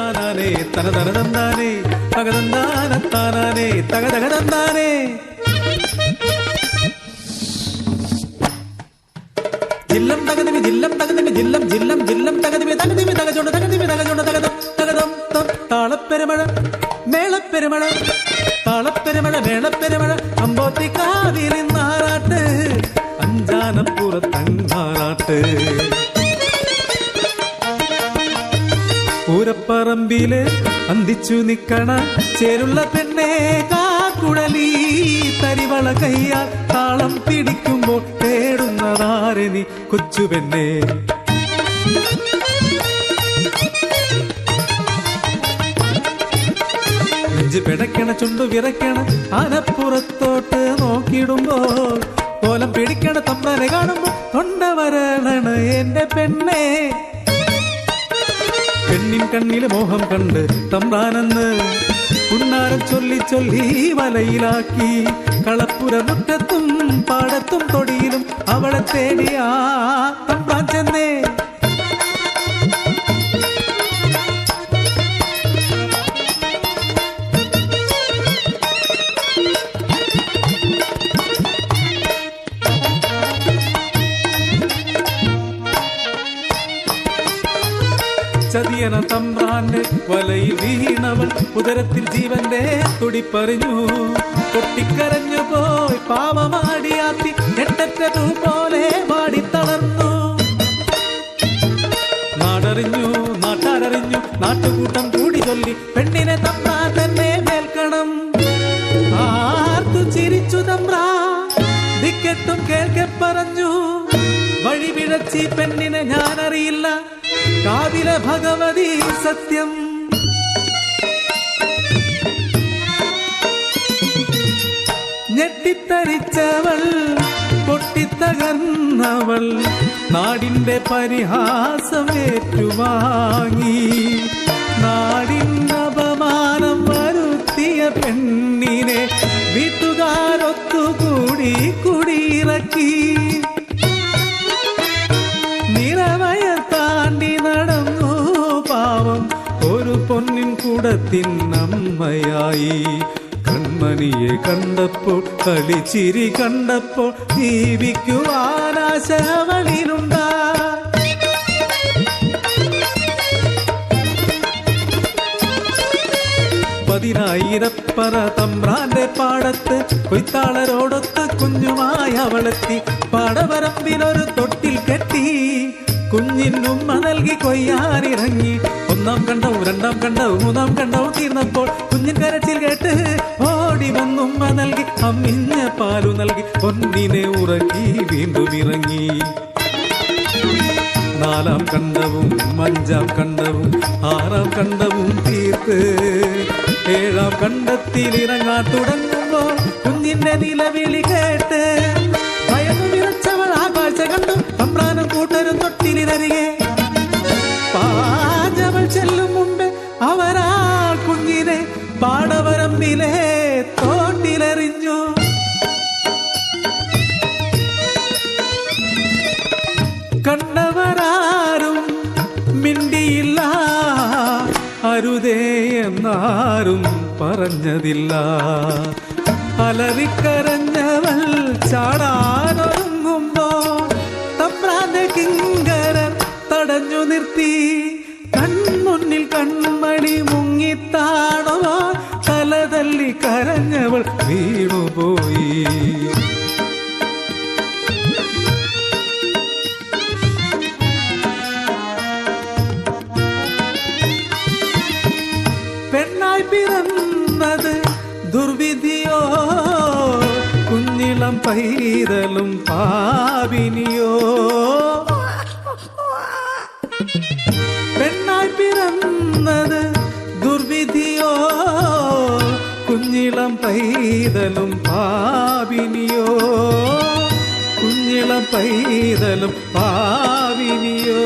താനാനേ തനതനതന്താനേ തകതന്താനത്താനാനേ തകതകതന്താനേ. ജില്ലം തകതിമി ജില്ലം തകതിമി ജില്ലം ജില്ലം ജില്ലം തകതിമി തകതിമി തകചോണ്ട് തകതിമി തകചോണ്ട് തകതം തകതം തം. താളപ്പെരുമഴ മേളപ്പെരുമഴ താളപ്പെരുമഴ മേളപ്പെരുമഴ അമ്പോത്തിക്കാവിലിന്നാറാട്ട് അഞ്ചാനപ്പുറത്തങ്ങാറാട്ട്. പൂരപ്പറമ്പില് അന്തിച്ചു നിക്കണ ചേരുള്ള പെണ്ണേ കാക്കുഴലി തരിവള കയ്യാൽ താളം പിടിക്കുമ്പോൾ തേടുന്നതാരെ നീ കൊച്ചു പെണ്ണേ. നെഞ്ച് പിടയ്ക്കണ ചുണ്ടു വിറയ്ക്കണ ആനപ്പുറത്തോട്ട് നോക്കിയിടുമ്പോൾ കോലം പിടിക്കണ തമ്പ്രാനെ കാണുമ്പോ തൊണ്ട വരണ എന്റെ പെണ്ണേ. പെണ്ണിൻ കണ്ണില് മോഹം കണ്ട് തമ്പ്രാനെന്ന് പുന്നാരം ചൊല്ലി ചൊല്ലി വലയിലാക്കി. കളപ്പുര മുറ്റത്തും പാടത്തും തൊടിയിലും അവളെ തേടിയാ തമ്പ്രാൻ ചെന്നേ. ചതിയന തമ്പ്രാന്റെ വലയിൽ വീണവൾ ഉദരത്തിൽ ജീവന്റെ തുടിപ്പറിഞ്ഞു. പൊട്ടിക്കരഞ്ഞു പോയി പാവമാടിയാത്തി എട്ടറ്റ പൂ പോലെ മാടിത്തളർന്നു. നാടറിഞ്ഞു നാട്ടാരറിഞ്ഞു നാട്ടുകൂട്ടം കൂടി ചൊല്ലി പെണ്ണിനെ തമ്പ്രാൻ തന്നെ കേൾക്കണം. ആർത്തു ചിരിച്ചു തമ്പ്രാ ദിക്കെട്ടും കേൾക്കെ പറഞ്ഞു. വഴി പിഴച്ചി പെണ്ണിനെ ഞാനറിയില്ല കാവിലെ ഭഗവതി സത്യം. ഞെട്ടിത്തരിച്ചവൾ പൊട്ടിത്തകർന്നവൾ നാടിന്റെ പരിഹാസം ഏറ്റുവാങ്ങി. നാടിന്റെ അപമാനം വരുത്തിയ പെണ്ണിനെ വീട്ടുകാരൊത്തുകൂടി കുടിയിറക്കി. പൊന്നിൻ കൂടത്തിനമ്മയായി. കൺമണിയെ കണ്ടപ്പോൾ കളിച്ചിരി കണ്ടപ്പോൾ ജീവിക്കുവാനാശവളിലുണ്ടാ. പതിനായിരപ്പറ തമ്പ്രാന്റെ പാടത്ത് കൊയ്ത്താളരോടൊത്ത് കുഞ്ഞുമായി അവളെത്തി. പാടവരമ്പിലൊരു തൊട്ടിൽ കെട്ടി കുഞ്ഞിനുമ്മ നൽകി കൊയ്യാനിറങ്ങി. ഒന്നാം കണ്ടവും രണ്ടാം കണ്ടവും മൂന്നാം കണ്ടവും തീർന്നപ്പോൾ കുഞ്ഞിൻ കരച്ചിൽ കേട്ട് ഓടി വന്നുമ്മ നൽകി. അമ്മിഞ്ഞ പാലു നൽകി പൊന്നിനെ ഉറക്കി വീണ്ടും ഇറങ്ങി. നാലാം കണ്ടവും അഞ്ചാം കണ്ടവും ആറാം കണ്ടവും തീർത്ത് ഏഴാം കണ്ടത്തിലിറങ്ങാൻ തുടങ്ങുമ്പോൾ കുഞ്ഞിന്റെ നിലവിളി കേട്ട് ഭയന്നു വിറച്ചവൾ ആ കാഴ്ച കണ്ടു. തമ്പ്രാനും കൂട്ടരും തൊട്ടിലിനരികെ പാഞ്ഞവൾ ചെല്ലും മുമ്പ് അവരാ കുഞ്ഞിനെ പാടവരമ്പിലെ തോട്ടിലെറിഞ്ഞു. കണ്ടവരാരും മിണ്ടിയില്ല, അരുതേ എന്നാരും പറഞ്ഞതില്ല. അലറിക്കരഞ്ഞവൾ ചാടാനൊരുങ്ങുമ്പോ തമ്പ്രാന്റെ കിങ്കരർ തടഞ്ഞു നിർത്തി. കൺമുന്നിൽ കൺമണി മുങ്ങിത്താണോ തലതല്ലി കരഞ്ഞവൾ വീണുപോയി. പെണ്ണായി പിറന്നത് ദുർവിധിയോ കുഞ്ഞിളം പൈതലും പാപിനിയോ. പെണ്ണായി പിറന്നത് ദുർവിധിയോ കുഞ്ഞിളം പൈതലും പാപിനിയോ. കുഞ്ഞിളം പൈതലും പാപിനിയോ.